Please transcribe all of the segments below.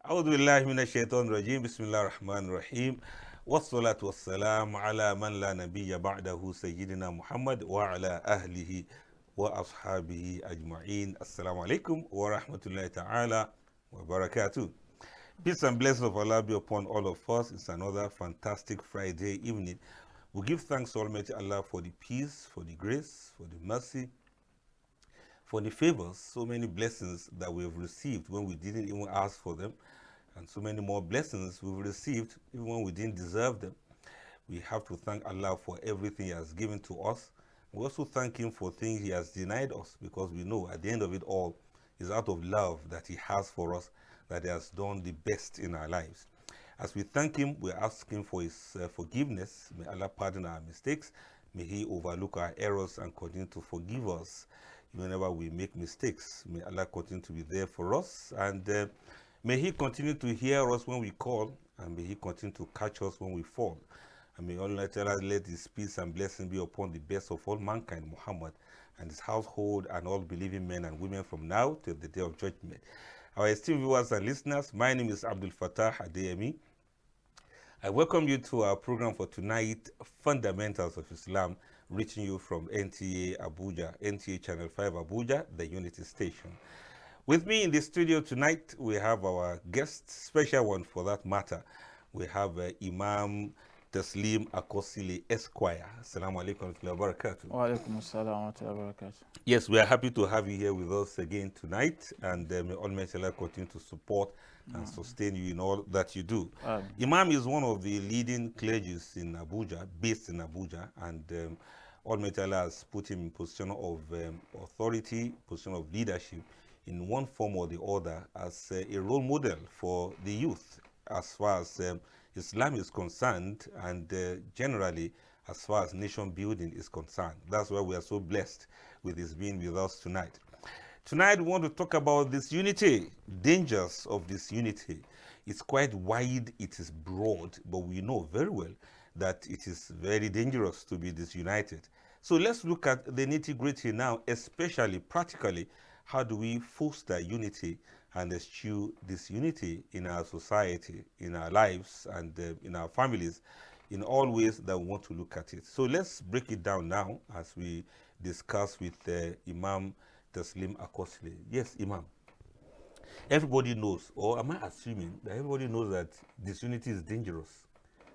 أعوذ بالله من الشيطان الرجيم بسم الله الرحمن الرحيم والصلاة والسلام على من لا نبي بعده سيدنا محمد وعلى أهله وأصحابه أجمعين السلام عليكم ورحمة الله تعالى وبركاته. Peace and blessings of Allah be upon all of us. It's another fantastic Friday evening. We give thanks to Almighty Allah for the peace, for the grace, for the mercy, for the favors, so many blessings that we have received when we didn't even ask for them, and so many more blessings we've received even when we didn't deserve them. We have to thank Allah for everything He has given to us. We also thank Him for things He has denied us, because we know at the end of it all, it's out of love that He has for us that He has done the best in our lives. As we thank Him, we ask Him for His forgiveness. May Allah pardon our mistakes. May He overlook our errors and continue to forgive us whenever we make mistakes. May Allah continue to be there for us, and may He continue to hear us when we call, and may He continue to catch us when we fall. And may Almighty Allah let His peace and blessing be upon the best of all mankind, Muhammad, and his household, and all believing men and women from now till the day of judgment. Our esteemed viewers and listeners, my name is Abdul Fattah Adeyemi. I welcome you to our program for tonight, Fundamentals of Islam, reaching you from NTA Abuja, NTA Channel 5 Abuja, the Unity Station. With me in the studio tonight, we have our guest, special one for that matter. We have Imam Teslim Akosile Esquire. Assalamu alaikum wa barakatuh. Wa alaikum assalam wa barakatuh. Yes, we are happy to have you here with us again tonight, and may Almighty Allah continue to support and sustain you in all that you do. Imam is one of the leading clergies in Abuja, based in Abuja, and Almighty Allah has put him in position of authority, position of leadership in one form or the other as a role model for the youth as far as Islam is concerned, and generally as far as nation building is concerned. That's why we are so blessed with his being with us tonight. Tonight we want to talk about disunity, dangers of disunity. It's quite wide, it is broad, but we know very well that it is very dangerous to be disunited. So let's look at the nitty-gritty now, especially practically. How do we foster unity and eschew disunity in our society, in our lives, and in our families, in all ways that we want to look at it? So let's break it down now as we discuss with Imam Teslim Akosile. Yes, Imam. Everybody knows, or am I assuming that everybody knows that disunity is dangerous?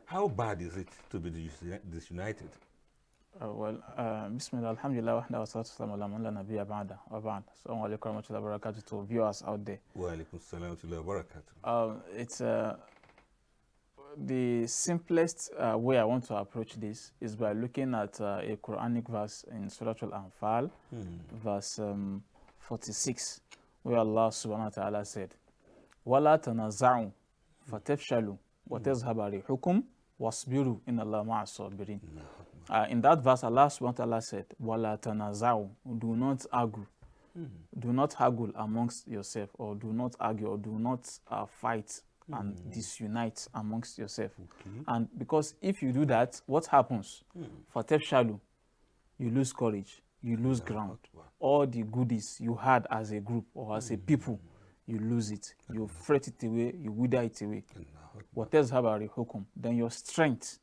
How bad is it to be disunited? Bismillah, alhamdulillah, wa salatu wassalamu ala man la nabiyya ba'da wa ba'd. Assalamu alaikum wa rahmatullahi wa barakatuh to viewers out there. Wa alaikum assalam wa rahmatullahi wa barakatuh. It's the simplest way I want to approach this is by looking at a Quranic verse in Surah Al-Anfal, verse 46, where Allah subhanahu wa ta'ala said, وَلَا تَنَزَعُوا فَتَفْشَلُوا وَتَذْهَبَ رِيحُكُمْ وَاصْبِرُوا إِنَّ اللَّهَ مَعَ الصَّابِرِينَ. In that verse, Allah subhanahu wa ta'ala said, وَلَا تَنَزَعُوا, do not argue. Do not haggle amongst yourself, or do not argue, or do not fight and disunite amongst yourself. And because if you do that, what happens? Fatefshalu, you lose courage, you lose ground. All the goodies you had as a group or as a people, you lose it. You fret it away, you wither it away. What else have a hukum? Then your strength,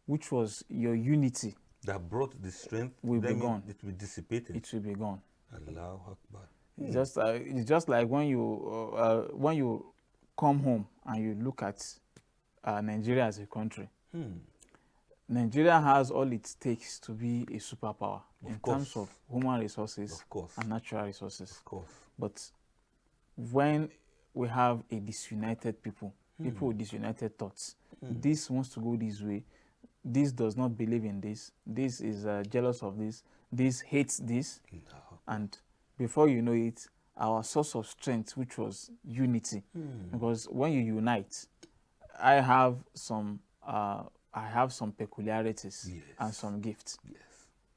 which was your unity, that brought the strength, will be gone. It will dissipate. It will be gone. Allahu Akbar. It's just like when you come home and you look at Nigeria as a country. Nigeria has all it takes to be a superpower in terms of human resources and natural resources. But when we have a disunited people with disunited thoughts, this wants to go this way, this does not believe in this is jealous of this hates this, and before you know it, our source of strength, which was unity, because when you unite, I have some peculiarities and some gifts.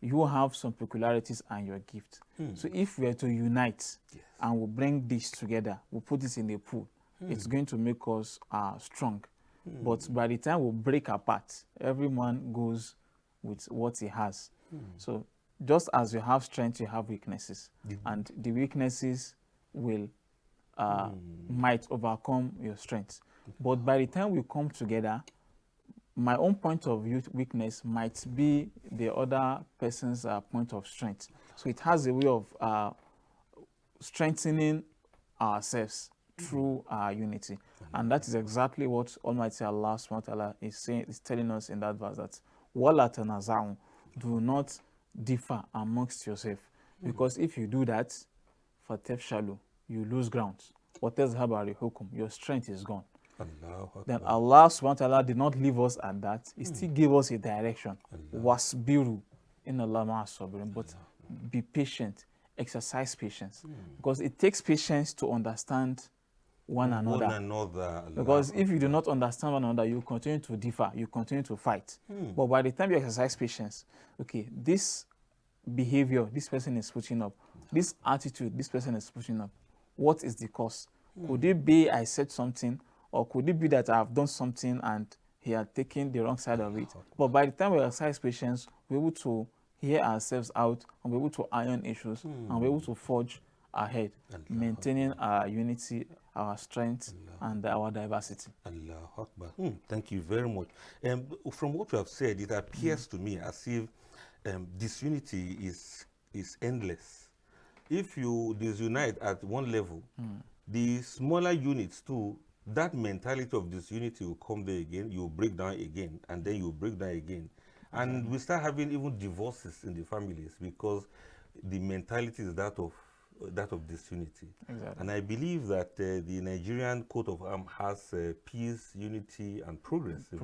You have some peculiarities and your gift. So if we are to unite and we bring this together, we put this in a pool, it's going to make us strong. But by the time we break apart, every man goes with what he has. So just as you have strength, you have weaknesses. And the weaknesses will might overcome your strength. But by the time we come together, my own point of weakness might be the other person's point of strength. So it has a way of strengthening ourselves through our unity. And that is exactly what Almighty Allah subhanahu wa ta'ala is telling us in that verse, that wala tanaza'u, do not differ amongst yourself. Because if you do that, fatafshalu, you lose ground. Watazhaba rihukum, your strength is gone. Then Allah subhanahu wa ta'ala did not leave us at that. He still gave us a direction. Wasbiru in Allah ma'as-sabirin. But be patient, exercise patience. Because it takes patience to understand one another. Because if you do not understand one another, you continue to differ, you continue to fight. But by the time you exercise patience, okay, this behavior this person is putting up, this attitude this person is putting up, what is the cause? Could it be I said something, or could it be that I have done something and he had taken the wrong side of it? But by the time we exercise patience, we're able to hear ourselves out, and we're able to iron issues, and we're able to forge ahead, maintaining our unity, our strength, and our diversity. Allah Akbar. Thank you very much. From what you have said, it appears to me as if disunity is endless. If you disunite at one level, the smaller units too, that mentality of disunity will come there again, you will break down again, and then you will break down again. And we start having even divorces in the families because the mentality is that of disunity. Exactly. And I believe that the Nigerian coat of arms has peace, unity, and progress. If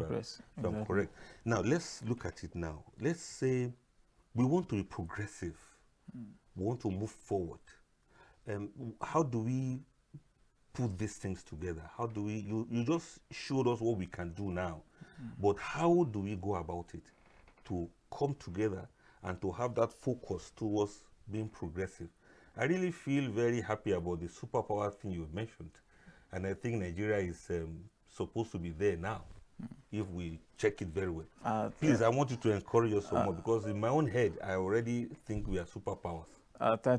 I'm correct. Now let's look at it now. Let's say we want to be progressive. We want to move forward. How do we put these things together? How do we? You just showed us what we can do now, but how do we go about it to come together and to have that focus towards being progressive? I really feel very happy about the superpower thing you've mentioned, and I think Nigeria is supposed to be there now if we check it very well. Please, I want you to encourage us some more, because in my own head I already think we are superpowers.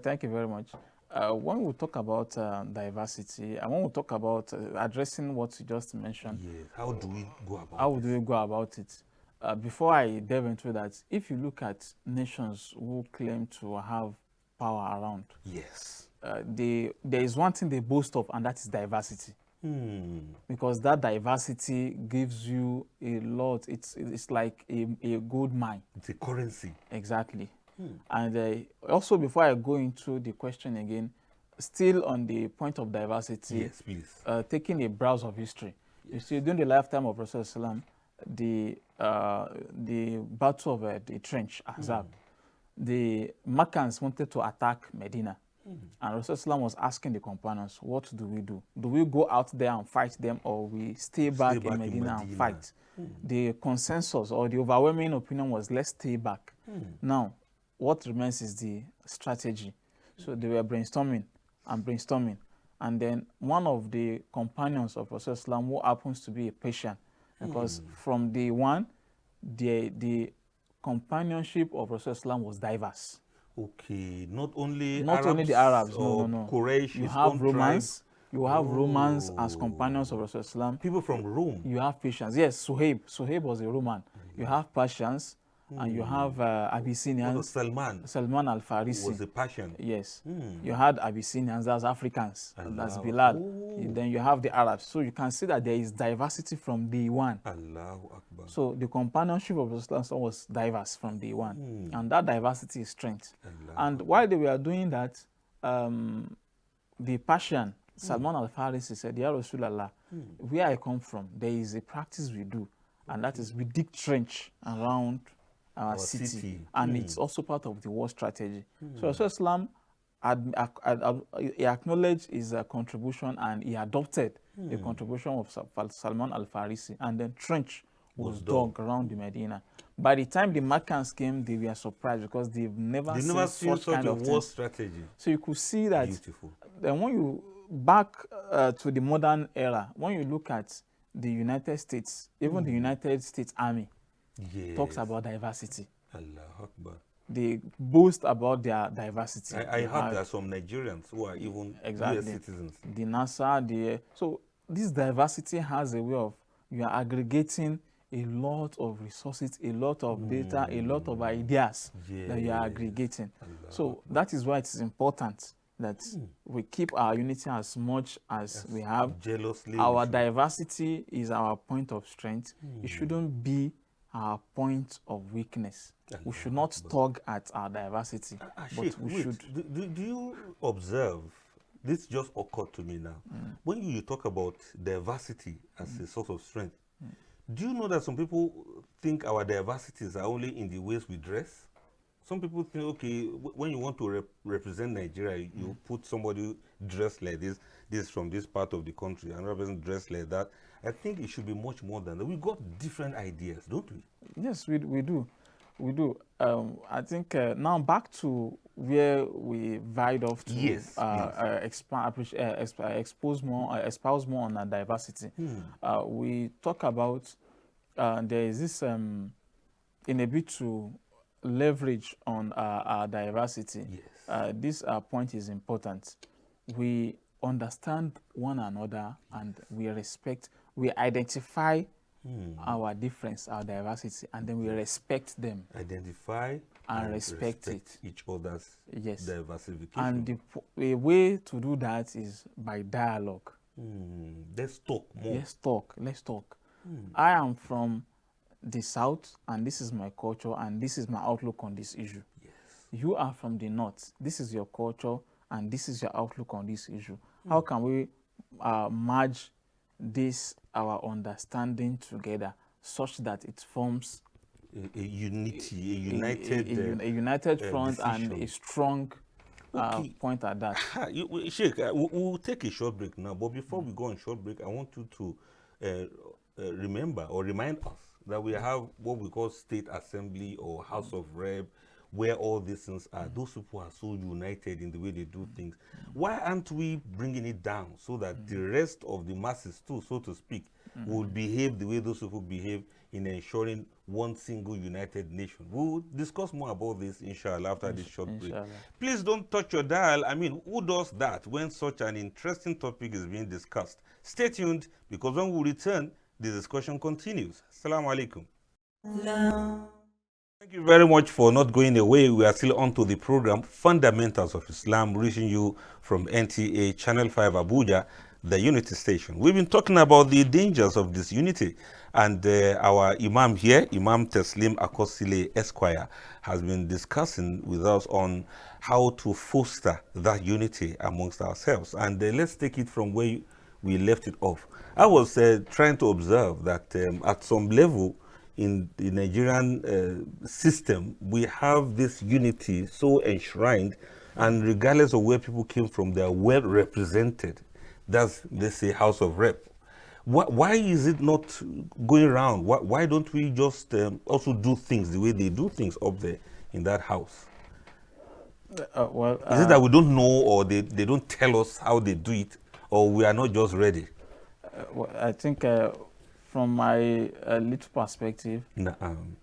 Thank you very much. When we talk about diversity, and when we talk about addressing what you just mentioned, yes, how do we go about it? How do we go about it? Before I delve into that, if you look at nations who claim to have power around, yes, there is one thing they boast of, and that is diversity. Because that diversity gives you a lot. It's like a gold mine. It's a currency. Exactly. And also, before I go into the question again, still on the point of diversity, yes, please. Taking a browse of history, you see, during the lifetime of Rasulullah, the battle of the trench, Ahzab, the Makkans wanted to attack Medina. And Rasulullah was asking the companions, what do we do? Do we go out there and fight them, or we stay back in Medina and fight? The consensus or the overwhelming opinion was, let's stay back. Now, what remains is the strategy. So they were brainstorming. And then one of the companions of Rasulullah, who happens to be a Persian, because from day one, the companionship of Rasulullah was diverse. Okay, not only the Arabs, no. Quraysh, you have Romans. You have Romans as companions of Rasulullah. People from Rome. You have Persians. Yes, Suhaib was a Roman. You have Persians, and you have Abyssinians. Salman al-Farisi was a Persian. Yes. You had Abyssinians, that's Africans. That's Bilal. Then you have the Arabs. So you can see that there is diversity from day one. Allahu Akbar. So the companionship of Rasulullah was diverse from day one. And that diversity is strength. And while they were doing that, the Persian, Salman al-Farisi, said, Ya Rasulallah, where I come from, there is a practice we do, and that is we dig trench around our city. And it's also part of the war strategy. So Rasulullah he acknowledged his contribution, and he adopted the contribution of Salman al-Farisi, and then trench was dug around the Medina. By the time the Makkans came, they were surprised, because they've never seen such kind of war strategy. So you could see that. Beautiful. Then when you back to the modern era, when you look at the United States, even the United States Army talks about diversity. Allah Akbar. they boast about their diversity. I heard there are some Nigerians who are even US citizens. The NASA, so this diversity has a way of, you are aggregating a lot of resources, a lot of data, a lot of ideas that you are aggregating. So that is why it is important that we keep our unity as much as we have. Jealously. Our diversity is our point of strength. It shouldn't be our point of weakness. We should not tug at our diversity, but we should. Do you observe, this just occurred to me now, when you talk about diversity as a source of strength, do you know that some people think our diversities are only in the ways we dress? Some people think, okay, when you want to represent Nigeria, you put somebody dressed like this from this part of the country, another person dressed like that. I think it should be much more than that. We got different ideas, don't we? Yes, we do. We do. I think now back to where we vied off to espouse more on our diversity. We talk about there is this in a bit to leverage on our diversity. This point is important. We understand one another and we identify our difference, our diversity, and then we respect them. Identify and respect each other's diversification. And the way to do that is by dialogue. Let's talk more. Let's talk. I am from the South, and this is my culture, and this is my outlook on this issue. You are from the North. This is your culture, and this is your outlook on this issue. How can we merge this, our understanding together, such that it forms a unity, a united front and a strong point at that. Sheikh, we'll take a short break now, but before we go on short break, I want you to remember or remind us that we have what we call State Assembly or House of Rep, where all these things are. Those people are so united in the way they do things. Why aren't we bringing it down so that the rest of the masses too, so to speak, will behave the way those people behave in ensuring one single united nation? We'll discuss more about this, inshallah, after this short break. Please don't touch your dial. I mean, who does that when such an interesting topic is being discussed? Stay tuned, because when we return, the discussion continues. Assalamu alaikum. Thank you very much for not going away. We are still on to the program Fundamentals of Islam, reaching you from NTA Channel 5 Abuja, the Unity Station. We've been talking about the dangers of disunity, and our Imam here, Imam Teslim Akosile Esquire, has been discussing with us on how to foster that unity amongst ourselves. And let's take it from where we left it off. I was trying to observe that at some level, in the Nigerian system, we have this unity so enshrined, and regardless of where people came from, they are well represented. That's, they say, House of Rep. Why is it not going around? Why don't we just also do things the way they do things up there in that house? Is it that we don't know, or they don't tell us how they do it, or we are not just ready? Well, I think from my little perspective,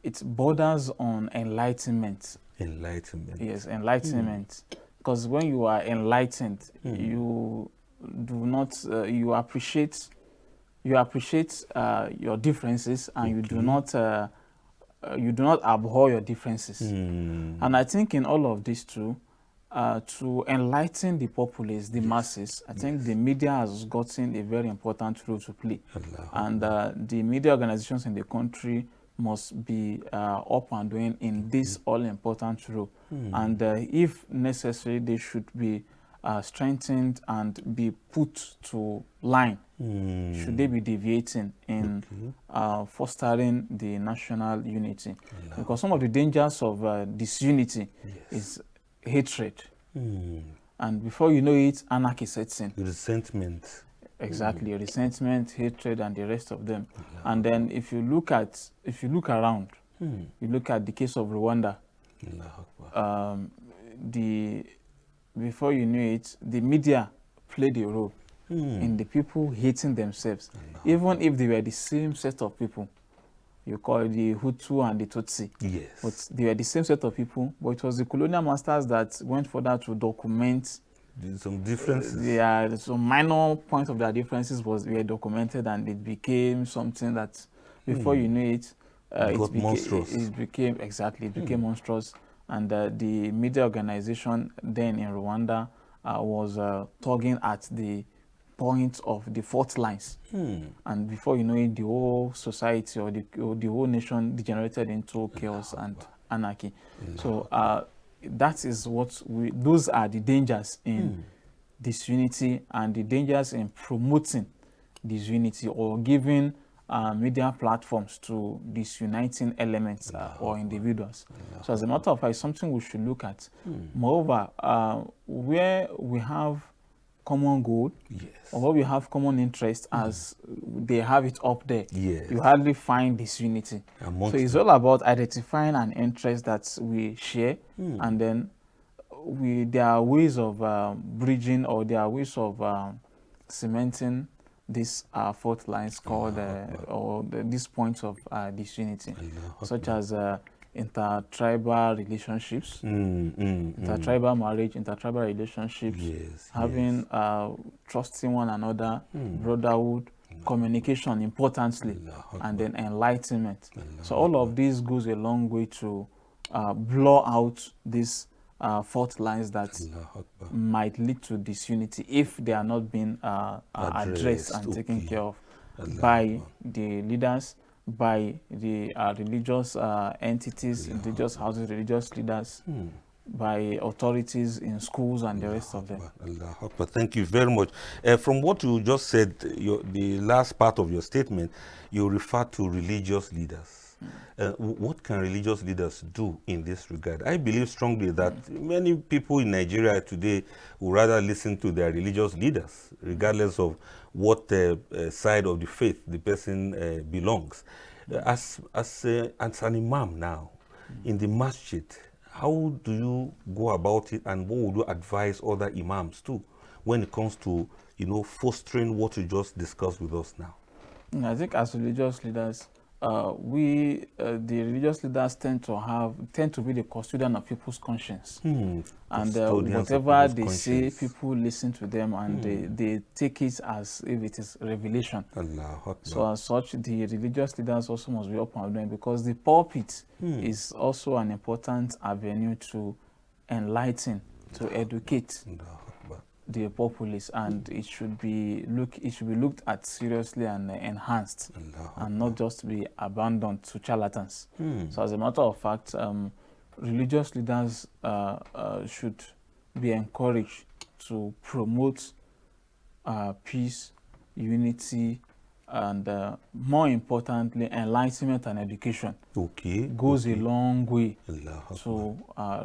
it borders on enlightenment. Enlightenment. Yes, enlightenment. Because when you are enlightened, you do not, you appreciate your differences, and you do not abhor your differences. And I think in all of this too, to enlighten the populace, the masses, I think the media has gotten a very important role to play. And the media organizations in the country must be up and doing in this all-important role. And if necessary, they should be strengthened and be put to line. Should they be deviating in fostering the national unity? Because some of the dangers of disunity is hatred, and before you know it, anarchy sets in. Resentment. Exactly, resentment, hatred, and the rest of them. And then if you look around, you look at the case of Rwanda. Before you know it, the media played a role in the people hating themselves, even if they were the same set of people. you call it the Hutu and the Tutsi. Yes. But they were the same set of people, but it was the colonial masters that went further to document some differences. Yeah, some minor points of their differences were documented, and it became something that before you knew it, got monstrous. It became monstrous. And the media organization then in Rwanda was tugging at the point of the fault lines. And before you know it, the whole society or the whole nation degenerated into chaos and anarchy. So that is those are the dangers in disunity, and the dangers in promoting disunity or giving media platforms to disuniting elements or individuals. So as a matter of fact, it's something we should look at. Moreover, where we have common goal, or where we have common interest, as they have it up there, you hardly find disunity. So it's all about identifying an interest that we share, and then there are ways of bridging, or there are ways of cementing these fault lines called these points of disunity, such as intertribal relationships, intertribal marriage, intertribal relationships, having trusting one another, brotherhood, communication, importantly, and then enlightenment. So all of this goes a long way to blur out these fault lines that might lead to disunity if they are not being addressed and taken care of by the leaders, by the religious entities, religious houses, religious leaders, by authorities in schools and the rest of them. Thank you very much. From what you just said, the last part of your statement, you refer to religious leaders. What can religious leaders do in this regard? I believe strongly that many people in Nigeria today would rather listen to their religious leaders, regardless of what side of the faith the person belongs. As an imam now, in the masjid, how do you go about it, and what would you advise other imams too when it comes to, fostering what you just discussed with us now? I think as religious leaders, the religious leaders tend to be the custodian of people's conscience, and whatever they say, people listen to them, and they take it as if it is revelation. So as such, the religious leaders also must be open and doing, because the pulpit is also an important avenue to enlighten, to educate the populace, and it should be looked at seriously and enhanced, and not just be abandoned to charlatans. So as a matter of fact, religious leaders should be encouraged to promote peace, unity, and more importantly, enlightenment and education. Goes a long way to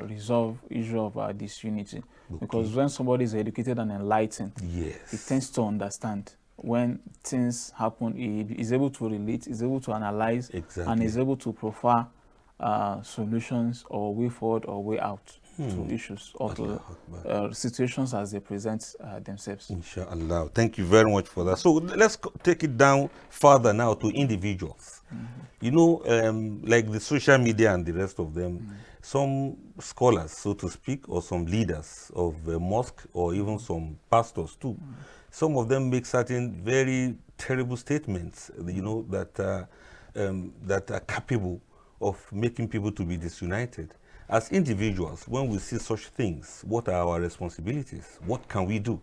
resolve issue of disunity. Because when somebody is educated and enlightened, he tends to understand when things happen. He is able to relate, is able to analyze, and is able to proffer solutions or way forward or way out to issues or to situations as they present themselves. Inshallah. Thank you very much for that. So let's take it down further now to individuals. Like the social media and the rest of them, some scholars, so to speak, or some leaders of a mosque, or even some pastors too, some of them make certain very terrible statements, that are capable of making people to be disunited. As individuals, when we see such things, what are our responsibilities? What can we do?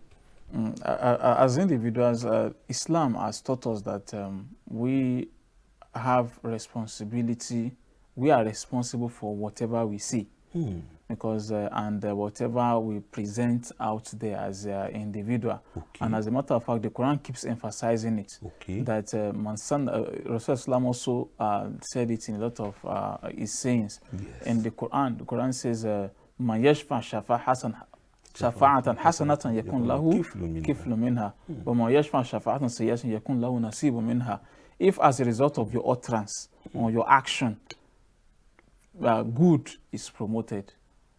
As individuals, Islam has taught us that we have responsibility. We are responsible for whatever we see, because whatever we present out there as an individual. And as a matter of fact, the Quran keeps emphasizing it. That Rasulullah also said it in a lot of his sayings. In the Quran says, "Man yashfa shafa'atan hasanatan yakun lahu kiflu minha, wa man yashfa shafa'atan sayyi'atan yakun lahu nasibu minha." If as a result of your utterance or your action, good is promoted,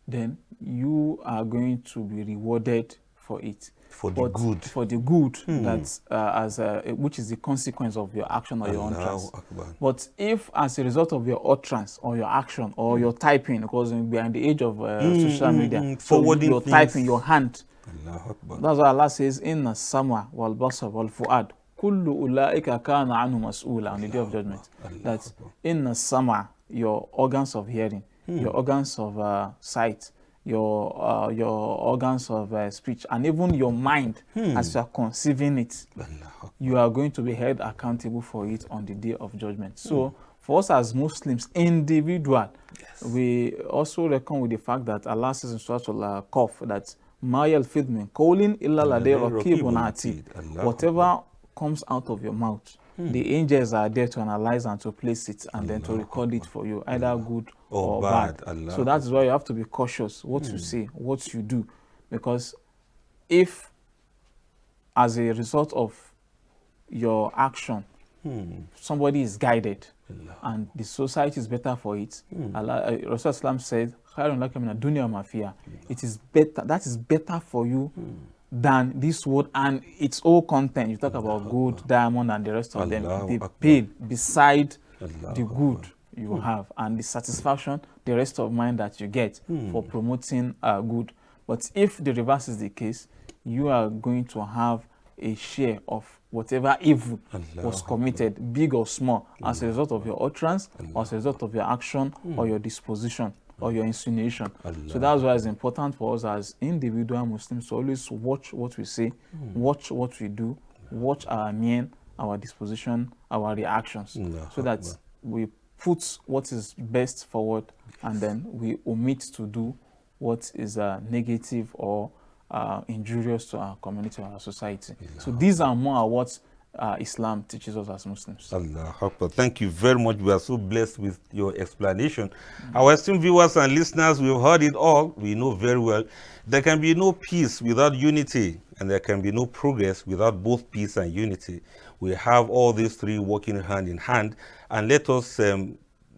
then you are going to be rewarded for it. For the good. For the good, that's which is the consequence of your action or your utterance. But if as a result of your utterance or your action or your typing, because we are in the age of social media, so you're typing your hand. That's why Allah says, "Inna sama wal basar wal fuad kullu ulaika kana anhu mas'ula," on the day of judgment. That inna sama, your organs of hearing, your organs of sight, your organs of speech, and even your mind, as you are conceiving it, you are going to be held accountable for it on the day of judgment. So for us as Muslims, individual, we also reckon with the fact that Allah says in Surah Al-Qaf that Ma yalfidh min qawlin illa ladayhi raqibun atid. Whatever comes out of your mouth, the angels are there to analyze and to place it and then to record it for you, either good or bad. So that is why you have to be cautious what you say, what you do, because if as a result of your action somebody is guided and the society is better for it, Rasulullah said, it is better, that is better for you than this world and its whole content. You talk about gold, diamond, and the rest of them. They pale beside the good you have and the satisfaction, the rest of mind that you get for promoting good. But if the reverse is the case, you are going to have a share of whatever evil was committed, big or small, as a result of your utterance, or as a result of your action, or your disposition, or your insinuation. So that's why it's important for us as individual Muslims to always watch what we say, watch what we do, watch our mien, our disposition, our reactions, so that we put what is best forward and then we omit to do what is negative or injurious to our community or our society. So these are more what Islam teaches us as Muslims. Allah Akbar. Thank you very much. We are so blessed with your explanation. Our esteemed viewers and listeners, we've heard it all. We know very well there can be no peace without unity, and there can be no progress without both peace and unity. We have all these three working hand in hand, and let us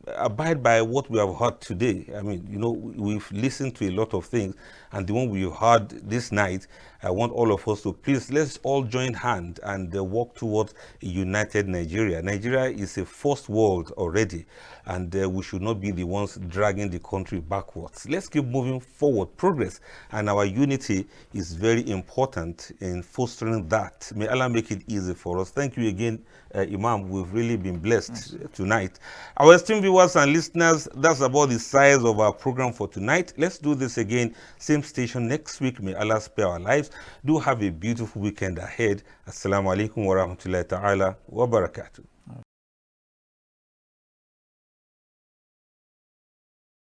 abide by what we have heard today. I mean, you know, we've listened to a lot of things, and the one we heard this night, I want all of us to please, let's all join hand and work towards a united Nigeria. Nigeria is a first world already, and we should not be the ones dragging the country backwards. Let's keep moving forward, progress, and our unity is very important in fostering that. May Allah make it easy for us. Thank you again, Imam. We've really been blessed tonight. Our esteemed viewers and listeners, that's about the size of our program for tonight. Let's do this again, same station next week. May Allah spare our lives. Do have a beautiful weekend ahead. Assalamu alaikum wa rahmatullahi ta'ala wa barakatuh.